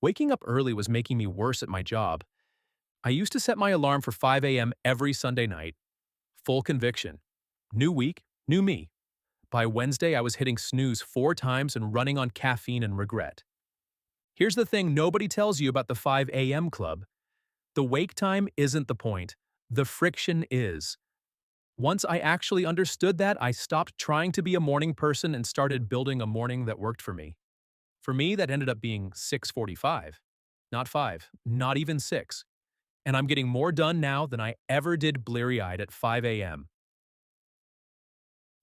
Waking up early was making me worse at my job. I used to set my alarm for 5 a.m. every Sunday night. Full conviction. New week, new me. By Wednesday, I was hitting snooze 4 times and running on caffeine and regret. Here's the thing nobody tells you about the 5 a.m. club. The wake time isn't the point. The friction is. Once I actually understood that, I stopped trying to be a morning person and started building a morning that worked for me. For me, that ended up being 6:45. Not 5, not even 6. And I'm getting more done now than I ever did bleary-eyed at 5 a.m.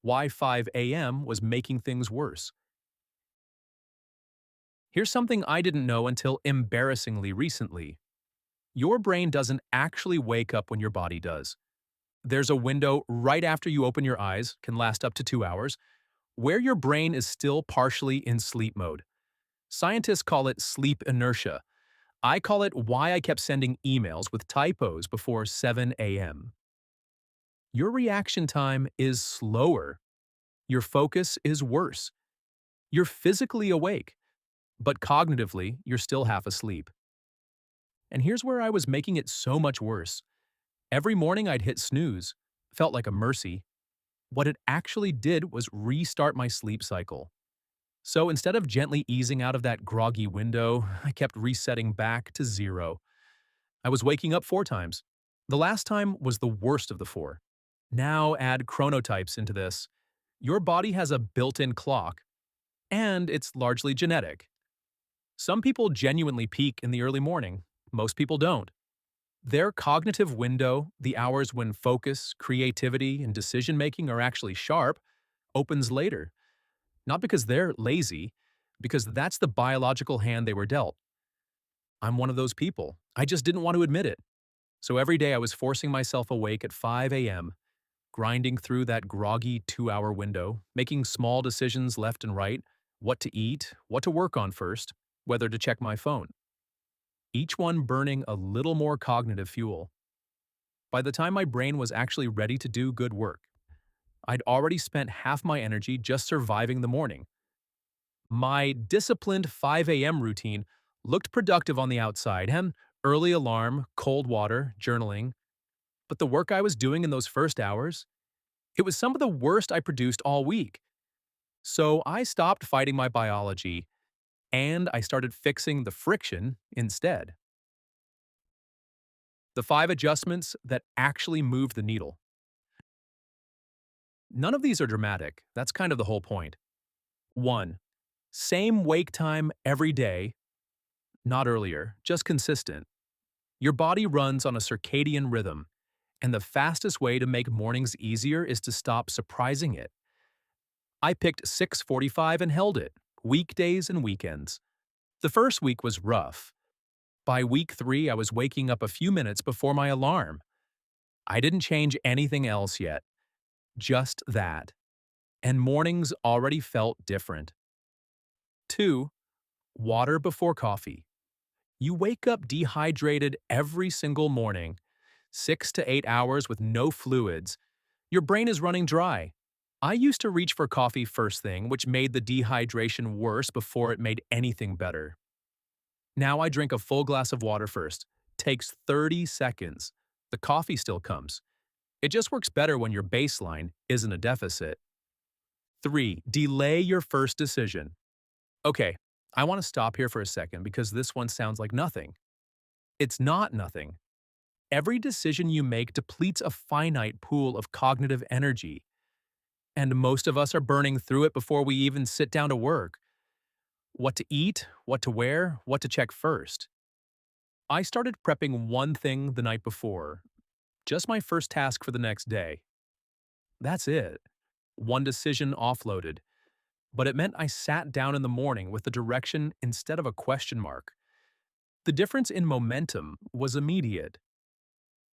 Why 5 a.m. was making things worse. Here's something I didn't know until embarrassingly recently. Your brain doesn't actually wake up when your body does. There's a window right after you open your eyes, can last up to 2 hours, where your brain is still partially in sleep mode. Scientists call it sleep inertia. I call it why I kept sending emails with typos before 7 a.m. Your reaction time is slower. Your focus is worse. You're physically awake, but cognitively, you're still half asleep. And here's where I was making it so much worse. Every morning I'd hit snooze, felt like a mercy. What it actually did was restart my sleep cycle. So instead of gently easing out of that groggy window, I kept resetting back to 0. I was waking up 4 times. The last time was the worst of the 4. Now add chronotypes into this. Your body has a built-in clock, and it's largely genetic. Some people genuinely peak in the early morning. Most people don't. Their cognitive window, the hours when focus, creativity, and decision-making are actually sharp, opens later. Not because they're lazy, because that's the biological hand they were dealt. I'm one of those people. I just didn't want to admit it. So every day I was forcing myself awake at 5 a.m., grinding through that groggy 2-hour window, making small decisions left and right, what to eat, what to work on first, whether to check my phone. Each one burning a little more cognitive fuel. By the time my brain was actually ready to do good work, I'd already spent half my energy just surviving the morning. My disciplined 5 a.m. routine looked productive on the outside, and early alarm, cold water, journaling. But the work I was doing in those first hours, it was some of the worst I produced all week. So I stopped fighting my biology, and I started fixing the friction instead. The 5 adjustments that actually moved the needle. None of these are dramatic. That's kind of the whole point. 1. Same wake time every day, not earlier, just consistent. Your body runs on a circadian rhythm, and the fastest way to make mornings easier is to stop surprising it. I picked 6:45 and held it, weekdays and weekends. The first week was rough. By week 3, I was waking up a few minutes before my alarm. I didn't change anything else yet, just that. And mornings already felt different. 2. Water before coffee. You wake up dehydrated every single morning, 6 to 8 hours with no fluids. Your brain is running dry. I used to reach for coffee first thing, which made the dehydration worse before it made anything better. Now I drink a full glass of water first. Takes 30 seconds. The coffee still comes. It just works better when your baseline isn't a deficit. 3. Delay your first decision. Okay, I want to stop here for a second because this one sounds like nothing. It's not nothing. Every decision you make depletes a finite pool of cognitive energy, and most of us are burning through it before we even sit down to work. What to eat, what to wear, what to check first. I started prepping one thing the night before, just my first task for the next day. That's it. One decision offloaded. But it meant I sat down in the morning with a direction instead of a question mark. The difference in momentum was immediate.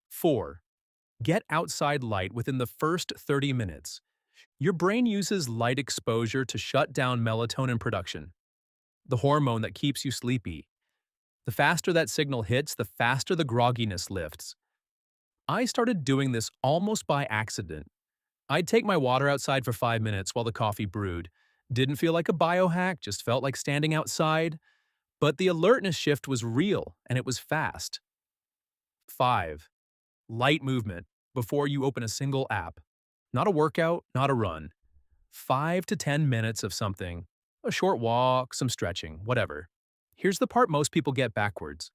4. Get outside light within the first 30 minutes. Your brain uses light exposure to shut down melatonin production, the hormone that keeps you sleepy. The faster that signal hits, the faster the grogginess lifts. I started doing this almost by accident. I'd take my water outside for 5 minutes while the coffee brewed. Didn't feel like a biohack, just felt like standing outside. But the alertness shift was real and it was fast. 5. Light movement before you open a single app. Not a workout, not a run. 5 to 10 minutes of something. A short walk, some stretching, whatever. Here's the part most people get backwards.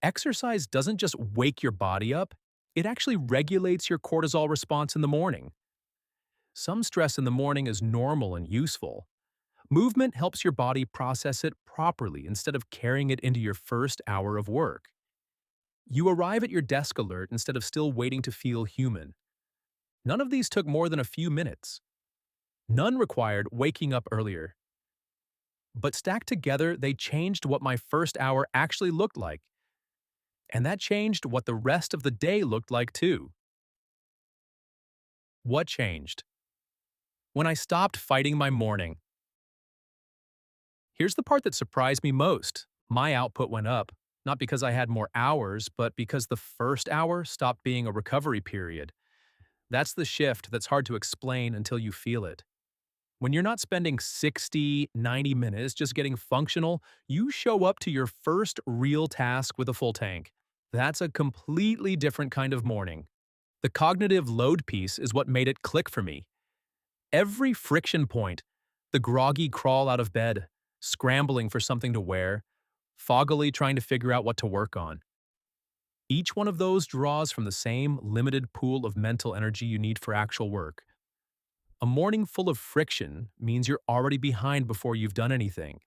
Exercise doesn't just wake your body up, it actually regulates your cortisol response in the morning. Some stress in the morning is normal and useful. Movement helps your body process it properly instead of carrying it into your first hour of work. You arrive at your desk alert instead of still waiting to feel human. None of these took more than a few minutes. None required waking up earlier. But stacked together, they changed what my first hour actually looked like. And that changed what the rest of the day looked like too. What changed? When I stopped fighting my morning. Here's the part that surprised me most. My output went up, not because I had more hours, but because the first hour stopped being a recovery period. That's the shift that's hard to explain until you feel it. When you're not spending 60, 90 minutes just getting functional, you show up to your first real task with a full tank. That's a completely different kind of morning. The cognitive load piece is what made it click for me. Every friction point, the groggy crawl out of bed, scrambling for something to wear, foggily trying to figure out what to work on. Each one of those draws from the same limited pool of mental energy you need for actual work. A morning full of friction means you're already behind before you've done anything.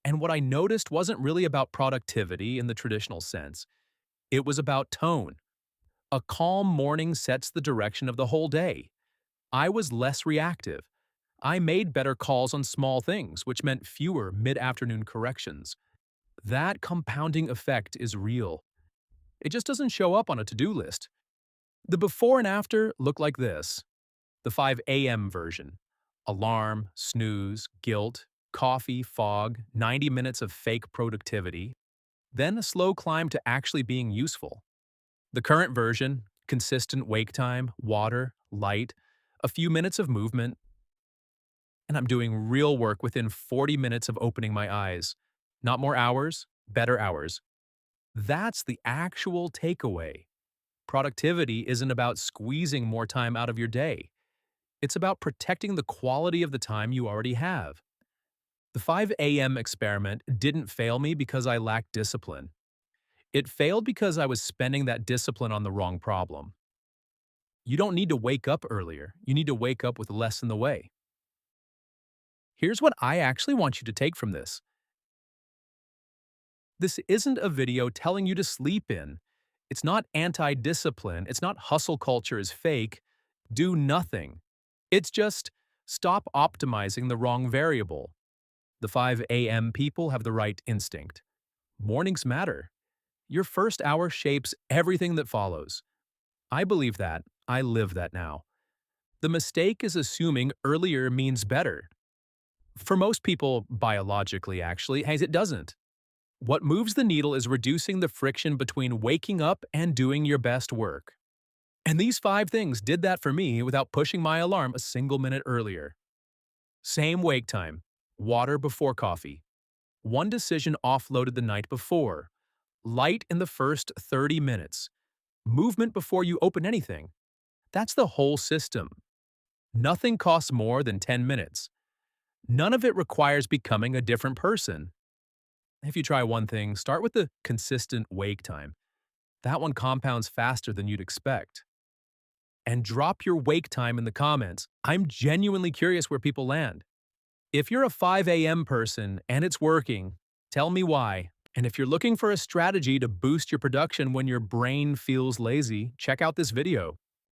And what I noticed wasn't really about productivity in the traditional sense. It was about tone. A calm morning sets the direction of the whole day. I was less reactive. I made better calls on small things, which meant fewer mid-afternoon corrections. That compounding effect is real. It just doesn't show up on a to-do list. The before and after look like this. The 5 a.m. version. Alarm, snooze, guilt, coffee, fog, 90 minutes of fake productivity. Then a slow climb to actually being useful. The current version, consistent wake time, water, light, a few minutes of movement, and I'm doing real work within 40 minutes of opening my eyes. Not more hours, better hours. That's the actual takeaway. Productivity isn't about squeezing more time out of your day. It's about protecting the quality of the time you already have. The 5 a.m. experiment didn't fail me because I lacked discipline. It failed because I was spending that discipline on the wrong problem. You don't need to wake up earlier. You need to wake up with less in the way. Here's what I actually want you to take from this. This isn't a video telling you to sleep in. It's not anti-discipline. It's not hustle culture is fake. Do nothing. It's just stop optimizing the wrong variable. The 5 a.m. people have the right instinct. Mornings matter. Your first hour shapes everything that follows. I believe that. I live that now. The mistake is assuming earlier means better. For most people, biologically actually, it doesn't. What moves the needle is reducing the friction between waking up and doing your best work. And these 5 things did that for me without pushing my alarm a single minute earlier. Same wake time. Water before coffee. One decision offloaded the night before. Light in the first 30 minutes. Movement before you open anything. That's the whole system. Nothing costs more than 10 minutes. None of it requires becoming a different person. If you try one thing, start with the consistent wake time. That one compounds faster than you'd expect. And drop your wake time in the comments. I'm genuinely curious where people land. If you're a 5 a.m. person and it's working, tell me why. And if you're looking for a strategy to boost your production when your brain feels lazy, check out this video.